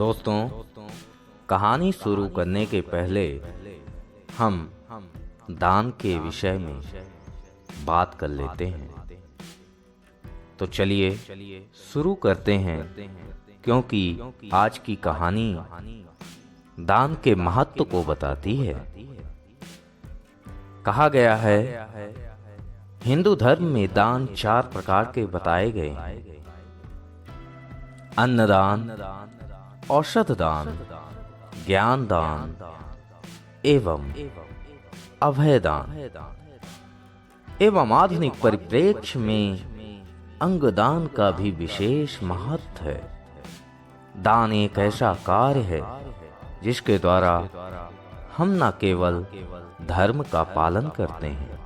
दोस्तों, कहानी शुरू करने के पहले हम दान के विषय में बात कर लेते हैं। तो चलिए शुरू करते हैं, क्योंकि आज की कहानी दान के महत्व को बताती है। कहा गया है, हिंदू धर्म में दान 4 प्रकार के बताए गए हैं। अन्नदान, औषध दान, ज्ञान दान एवं अभय दान। एवं आधुनिक परिप्रेक्ष्य में अंगदान का भी विशेष महत्व है। दान एक ऐसा कार्य है जिसके द्वारा हम न केवल धर्म का पालन करते हैं,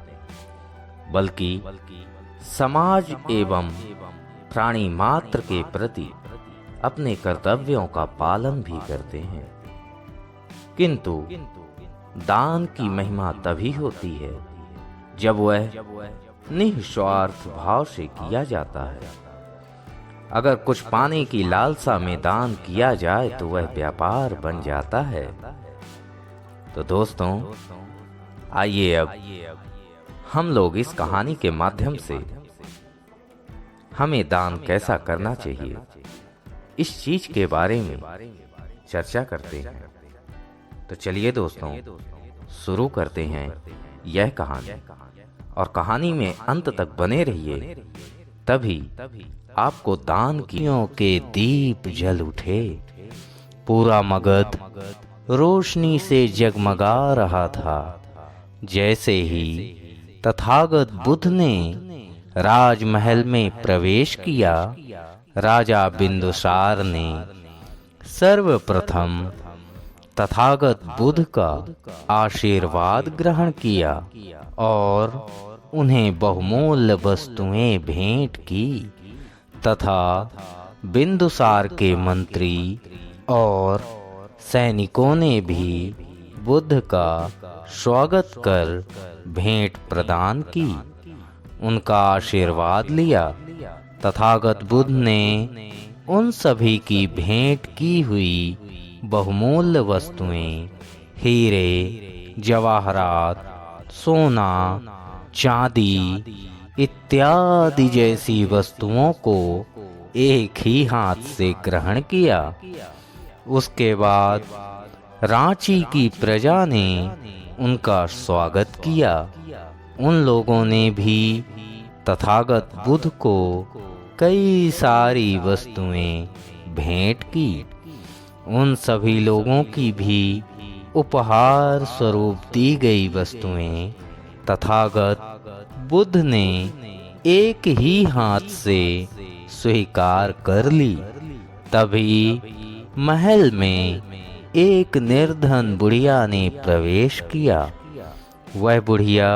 बल्कि समाज एवं प्राणी मात्र के प्रति अपने कर्तव्यों का पालन भी करते हैं। किंतु दान की महिमा तभी होती है जब वह निस्वार्थ भाव से किया जाता है। अगर कुछ पाने की लालसा में दान किया जाए तो वह व्यापार बन जाता है। तो दोस्तों, आइए अब हम लोग इस कहानी के माध्यम से हमें दान कैसा करना चाहिए, इस चीज के बारे में चर्चा करते हैं। तो चलिए दोस्तों, शुरू करते हैं यह कहानी, और कहानी में अंत तक बने रहिए, तभी आपको दान के दीप जल उठे। पूरा मगध रोशनी से जगमगा रहा था। जैसे ही तथागत बुद्ध ने राजमहल में प्रवेश किया, राजा बिंदुसार ने सर्वप्रथम तथागत बुद्ध का आशीर्वाद ग्रहण किया और उन्हें बहुमूल्य वस्तुएं भेंट की, तथा बिंदुसार के मंत्री और सैनिकों ने भी बुद्ध का स्वागत कर भेंट प्रदान की, उनका आशीर्वाद लिया। तथागत बुद्ध ने उन सभी की भेंट की हुई बहुमूल्य वस्तुएं, हीरे, जवाहरात, सोना, चांदी इत्यादि जैसी वस्तुओं को एक ही हाथ से ग्रहण किया। उसके बाद रांची की प्रजा ने उनका स्वागत किया। उन लोगों ने भी तथागत बुद्ध को कई सारी वस्तुएं भेंट की। उन सभी लोगों की भी उपहार स्वरूप दी गई वस्तुएं तथागत बुद्ध ने एक ही हाथ से स्वीकार कर ली। तभी महल में एक निर्धन बुढ़िया ने प्रवेश किया। वह बुढ़िया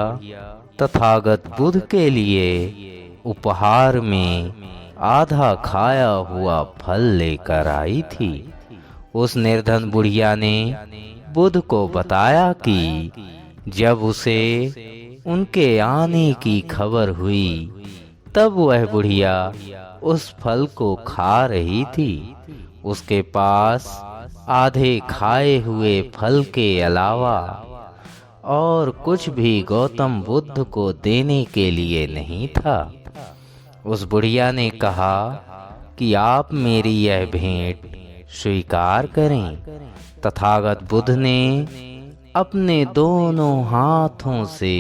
तथागत बुद्ध के लिए उपहार में आधा खाया हुआ फल लेकर आई थी। उस निर्धन बुढ़िया ने बुद्ध को बताया कि जब उसे उनके आने की खबर हुई, तब वह बुढ़िया उस फल को खा रही थी। उसके पास आधे खाए हुए फल के अलावा और कुछ भी गौतम बुद्ध को देने के लिए नहीं था। उस बुढ़िया ने कहा कि आप मेरी यह भेंट स्वीकार करें। तथागत बुद्ध ने अपने दोनों हाथों से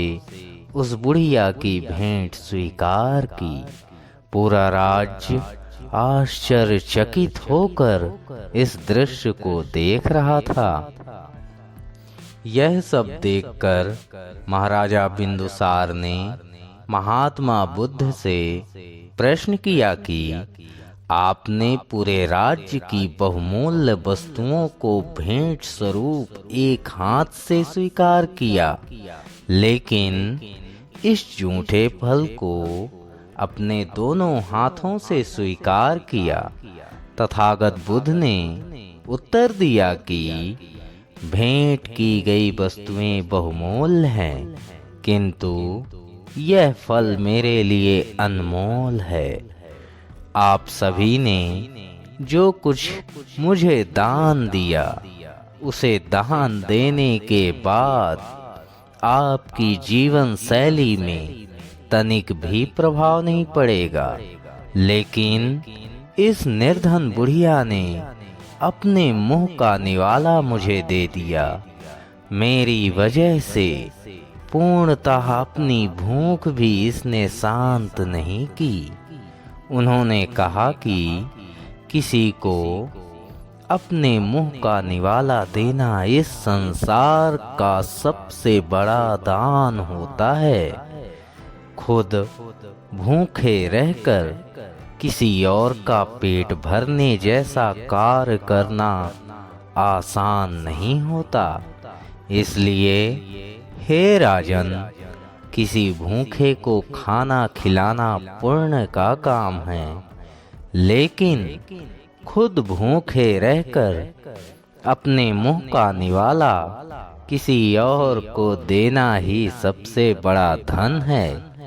उस बुढ़िया की भेंट स्वीकार की। पूरा राज्य आश्चर्यचकित होकर इस दृश्य को देख रहा था। यह सब देखकर महाराजा बिंदुसार ने महात्मा बुद्ध से प्रश्न किया कि आपने पूरे राज्य की बहुमूल्य वस्तुओं को भेंट स्वरूप एक हाथ से स्वीकार किया, लेकिन इस झूठे फल को अपने दोनों हाथों से स्वीकार किया। तथागत बुद्ध ने उत्तर दिया कि भेंट की गई वस्तुएं बहुमूल्य हैं, किंतु यह फल मेरे लिए अनमोल है। आप सभी ने जो कुछ मुझे दान दिया, उसे दान देने के बाद आपकी जीवन शैली में तनिक भी प्रभाव नहीं पड़ेगा। लेकिन इस निर्धन बुढ़िया ने अपने मुंह का निवाला मुझे दे दिया। मेरी वजह से पूर्णतः अपनी भूख भी इसने शांत नहीं की। उन्होंने कहा कि किसी को अपने मुंह का निवाला देना इस संसार का सबसे बड़ा दान होता है। खुद भूखे रहकर किसी और का पेट भरने जैसा कार्य करना आसान नहीं होता। इसलिए हे राजन, किसी भूखे को खाना खिलाना पुण्य का काम है, लेकिन खुद भूखे रहकर अपने मुंह का निवाला किसी और को देना ही सबसे बड़ा धन है।